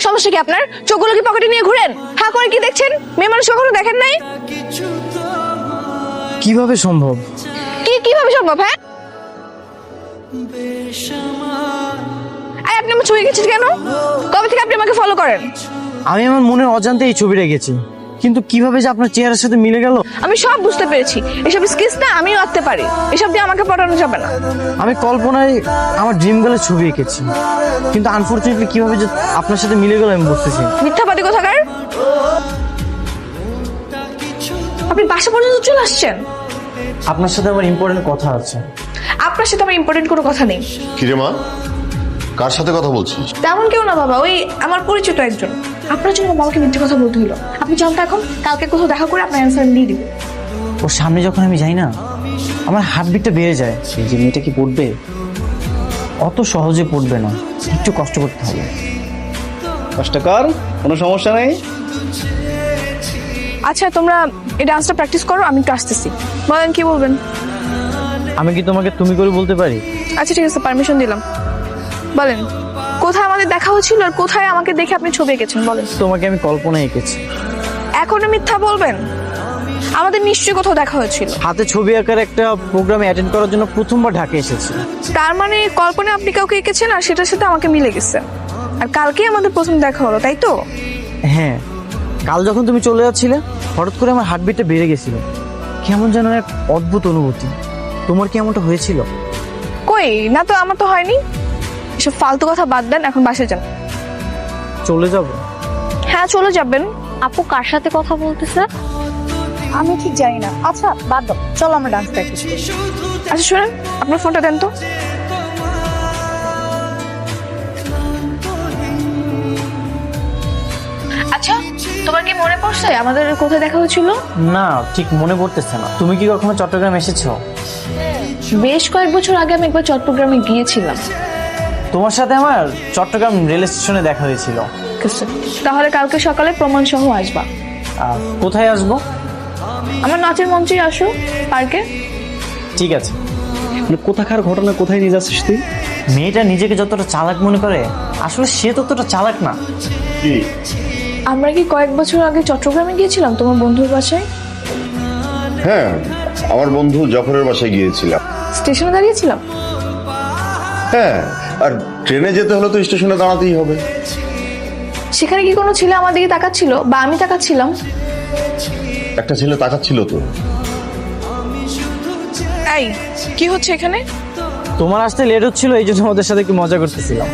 সমস্যা কি আপনার? চোখগুলো কি পকেটে নিয়ে ঘুরেন? হ্যাঁ করে কি দেখছেন? মেয়ে মানুষ কখনো দেখেন নাই? কিভাবে সম্ভব? কিভাবে সম্ভব? হ্যাঁ আপনি আমার ছবি গেছেন কেন? কবে থেকে আপনি আমাকে ফলো করেন? আমি আমার মনের অজান্তে এই ছবিটা গেছি, কিন্তু কিভাবে যে আপনার চেহারার সাথে মিলে গেল আমি সব বুঝতে পেরেছি। এসব স্কিচ না আমিও আঁকতে পারি, এসব দিয়ে আমাকে পটানো যাবে না। আমি কল্পনায় আমার ড্রিম গার্লের ছবি এঁকেছি, কিন্তু আনফরচুনেটলি কিভাবে যে আপনার সাথে মিলে গেল আমি বুঝতেছি না। মিথ্যাবাদী কোথাকার! আপনি বাসা পর্যন্ত চলে আসছেন। আপনার সাথে আমার ইম্পর্টেন্ট কথা আছে। আপনার সাথে আমার ইম্পর্টেন্ট কোনো কথা নেই। কিরে মা, কার সাথে কথা বলছিস? তেমন কেউ না বাবা, ওই আমার পরিচিত একজন। আপনার জন্য বাবাকে মিথ্যে কথা বলতে হলো। আপনি জানতো এখন কালকে কোথাও দেখা করে আপনার অ্যান্সার দিয়ে দিবেন। ওর সামনে যখন আমি যাই না, আমার হার্টবিটটা বেড়ে যায়। সেই যে মেয়েটা কি পড়বে, অত সহজে পড়বে না, একটু কষ্ট করতে হবে। কষ্টকর, কোনো সমস্যা নেই। আচ্ছা তোমরা এই ডান্সটা প্র্যাকটিস করো, আমি একটু আসতেছি। বলেন কি বলবেন? আমি কি তোমাকে তুমি করে বলতে পারি? আচ্ছা ঠিক আছে, পারমিশন দিলাম। বলেন কোথায় আমাদের দেখা হয়েছিল আর কোথায় আমাকে দেখে আপনি ছবি এঁকেছেন? বলেন। তোমাকে আমি কল্পনায় এঁকেছি। এখনো মিথ্যা বলবেন? আমাদের নিশ্চয়ই কোথাও দেখা হয়েছিল। হাতে ছবি আঁকার একটা প্রোগ্রামে অ্যাটেন্ড করার জন্য প্রথমবার ঢাকা এসেছি। তার মানে কল্পনায় আপনি কাউকে এঁকেছেন আর সেটার সাথে আমাকে মিলে গেছে। আর কালকেই আমাদের প্রথম দেখা হলো, তাই তো? হ্যাঁ, কাল যখন তুমি চলে যাচ্ছিলে হঠাৎ করে আমার হার্টবিটটা বেড়ে গেছিল। কেমন যেন এক অদ্ভুত অনুভূতি। তোমার কি এমনটা হয়েছিল? কই না তো, আমার তো হয়নি। এসব ফালতু কথা বাদ দেন, এখন বাসায় যান। চলে যাব? হ্যাঁ চলে যাবেন। আপু কার সাথে কথা বলতেছে? আমি ঠিক জানি না। আচ্ছা বাদ দাও, চলো আমরা ডান্স প্র্যাকটিস করি। আচ্ছা শুনেন, আপনার ফোনটা দেন তো। আচ্ছা তোমার কি মনে পড়ছে আমাদের কোথায় দেখা হয়েছিল? না, ঠিক মনে পড়তেছে না। তুমি কি কখনো চট্টগ্রাম এসেছো? বেশ কয়েক বছর আগে আমি একবার চট্টগ্রামে গিয়েছিলাম। তোমার সাথে আমার চট্টগ্রাম রেল স্টেশনে দেখা হয়েছিল। তাহলে কালকে সকালে প্রমাণ সহ আসবা। কোথায় আসবো? আমার নাচের মঞ্চে আসো, পার্কে। ঠিক আছে। মানে কোথাকার ঘটনা কোথায় নিয়ে যাচ্ছিস তুই? মেয়েটা নিজেকে যতটা চালাক মনে করে, আসলে সে ততটা চালাক না। কি আমরা কি কয়েক বছর আগে চট্টগ্রামে গিয়েছিলাম তোমার বন্ধুর বাসায়? হ্যাঁ, আমার বন্ধু জাফরের বাসায় গিয়েছিলাম। স্টেশনে দাঁড়িয়েছিলাম। হ্যাঁ, আর ট্রেনে যেতে হলে তো স্টেশনে দাঁড়াতেই হবে। সেখানে কি কোনো ছেলে আমার দিকে তাকাচ্ছিল বা আমি তাকাচ্ছিলাম? একটা ছেলে তাকাচ্ছিল তো। এই কি হচ্ছে এখানে? তোমার আসতে লেট হচ্ছিল, এই জন্য ওদের সাথে একটু মজা করতেছিলাম।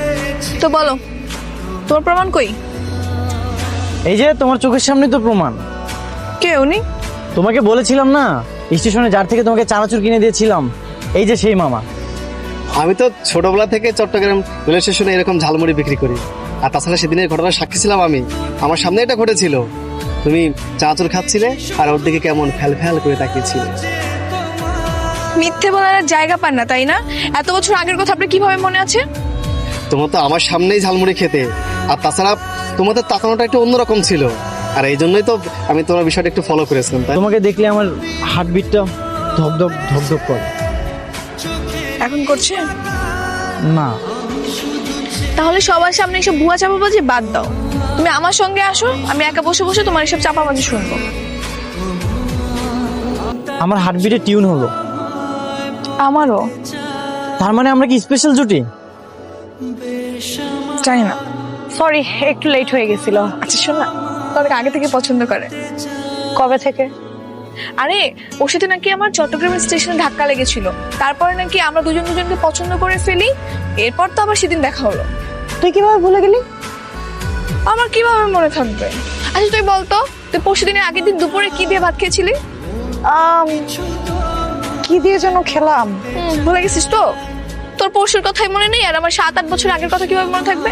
তো বলো, তোমার প্রমাণ কই? এই যে তোমার চোখের সামনে তো প্রমাণ। কে উনি? তোমাকে বলেছিলাম না, স্টেশনে যার থেকে তোমাকে চানাচুর কিনে দিয়েছিলাম, এই যে সেই মামা। আমি তো ছোটবেলা থেকে চট্টগ্রাম রেল স্টেশনে এরকম ঝালমুড়ি বিক্রি করি। আর তাছাড়া সেদিনের ঘটনার সাক্ষী ছিলাম আমি। আমার সামনে এটা ঘটেছিল। তুমি চানাচুর খাচ্ছিলে আর ওর দিকে কেমন ফ্যাল ফ্যাল করে তাকিয়েছিলে। মিথ্যে বলার আর জায়গা পান না তাই না? এত বছর আগের কথা আপনার কিভাবে মনে আছে? তোমার তো আমার সামনেই ঝালমুড়ি খেতে। আর তাছাড়া তোমাদের তাকানোটা একটু অন্যরকম ছিল। আর এই জন্যই তো আমি তোমার বিষয়টা একটু ফলো করেছিলাম। তাই তোমাকে দেখলে আমার হার্টবিটটা ধকধক ধকধক করে। এখন করছে না। তাহলে সবার সামনে এসব ভুয়া চাপাবাজি বাদ দাও। তুমি আমার সঙ্গে আসো, আমি একা বসে বসে তোমার এসব চাপাবাজি শুনবো। আমার হার্টবিটে টিউন হলো। আমারও। তার মানে আমরা কি স্পেশাল জুটি? জানি না। সরি, একটু লেট হয়ে গেছিল। আচ্ছা শোন না, তোমাকে আগে থেকে পছন্দ করে। কবে থেকে? আরে ওর সাথে নাকি আমার চট্টগ্রাম স্টেশনে ধাক্কা লেগেছিল, তারপরে নাকি আমরা দুজন দুজনকে পছন্দ করে ফেলি। এরপর তো আবার সেদিন দেখা হলো। তুই কিভাবে ভুলে গেলি? আমার কিভাবে মনে থাকবে? আচ্ছা তুই বলতো, তুই পরশু দিনের আগের দিন দুপুরে কি দিয়ে ভাত খেয়েছিলি? কি দিয়ে যেন খেলাম। ভুলে গেছিস তো? তোর পরশুর কথাই মনে নেই আর আমার 7-8 বছর আগের কথা কিভাবে মনে থাকবে?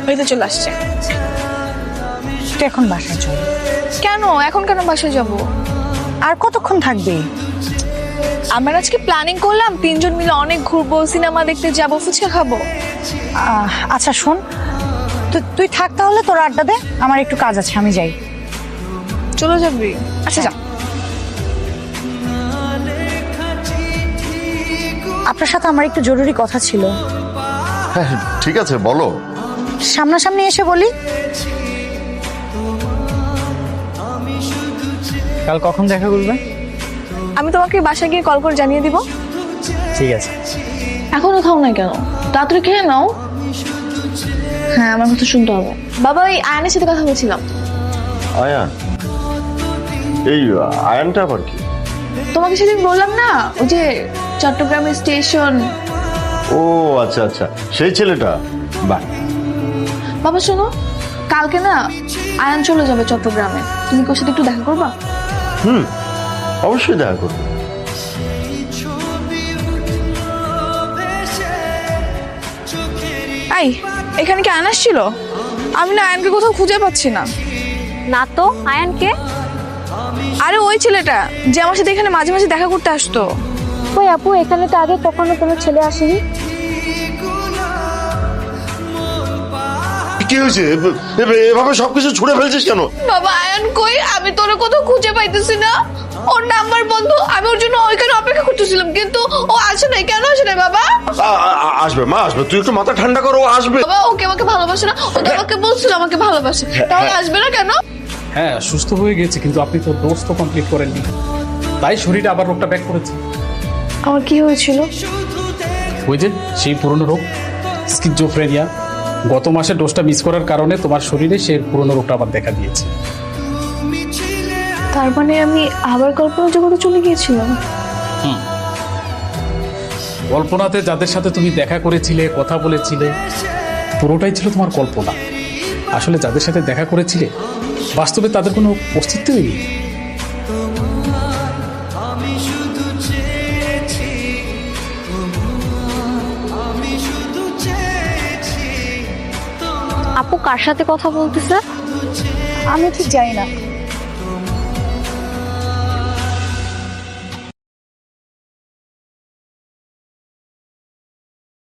হইতে চলে আসছে। তুই এখন বাসায় চল। কেন এখন কেন বাসায় যাব? আর কতক্ষণ থাকবি? আমরা আজকে প্ল্যানিং করলাম 3 জন মিলে অনেক ঘুরবো, সিনেমা দেখতে যাবো, ফুচকা খাবো। আচ্ছা শোন, তুই থাক তাহলে, তোর আড্ডা দে, আমার একটু কাজ আছে, আমি যাই। চলে যাবি? আচ্ছা যা। আপনার সাথে আমার একটু জরুরি কথা ছিল। হ্যাঁ, ঠিক আছে বলো। সামনাসামনি এসে বলি। কাল কখন দেখা করবে? আমি তোমাকে বাসায় গিয়ে কল করে জানিয়ে দিব। ঠিক আছে। এখনো খাও না কেন? তাড়াতাড়ি খেয়ে নাও। হ্যাঁ, আমার কথা শুনতে হবে। বাবা, এই আয়নের সাথে কথা বলছিলাম। আয়ান? এই আয়ানটা আবার কি? তোমাকে সেদিন বললাম না, ওই যে চট্টগ্রামের স্টেশন। ও আচ্ছা আচ্ছা, সেই ছেলেটা। বাহ। বাবা শোনো, কালকে না আয়ান চলে যাবে চট্টগ্রামে। তুমি ওর সাথে একটু দেখা করবা? অবশ্যই দেখা করবো। এই, এখানে কি আয়ান আসছিল? আমি না আয়ানকে কোথাও খুঁজে পাচ্ছি না। না তো, আয়ানকে? আরে ওই ছেলেটা যে আমার সাথে এখানে মাঝে মাঝে দেখা করতে আসতো। ওই আপু, এখানে তো আগে কখনো কোনো ছেলে আসেনি। কি হয়েছে? এভাবে সবকিছু ছুড়ে ফেলছিস কেন? বাবা, আয়ান কই? আমি তোর কোথাও খুঁজে পাইতেছি না। ওর নাম্বার বন্ধ। আমি ওর জন্য ওইখানে অপেক্ষা করতেছিলাম, কিন্তু ও আসে নাই। কেন আসে নাই বাবা? আসবে মা, আসবে। তুই একটু মাথা ঠান্ডা করো, ও আসবে। বাবা, ওকে আমাকে ভালোবাসে না? ও তো আমাকে বলছিল আমাকে ভালোবাসে, তাহলে আসবে না কেন? হ্যাঁ, সুস্থ হয়ে গেছে, কিন্তু আপনি তো ডোজ তো কমপ্লিট করেননি, তাই শরীরে আবার রোগটা ব্যাক করেছে। আমার কি হয়েছিল? ওই যে সেই পুরনো রোগ, স্কিজোফ্রেনিয়া। গত মাসে ডোজটা মিস করার কারণে তোমার শরীরে সেই পুরনো রোগটা আবার দেখা দিয়েছে। তার মানে আমি আবার কল্পনা জগতে চলে গিয়েছিলাম। কল্পনাতে যাদের সাথে তুমি দেখা করেছিলে, কথা বলেছিলে, পুরোটাই ছিল তোমার কল্পনা। আসলে যাদের সাথে দেখা করেছিলে বাস্তবে তাদের কোনো অস্তিত্বই নেই। আপু কার সাথে কথা বলতেছে? আমি ঠিক জানি না।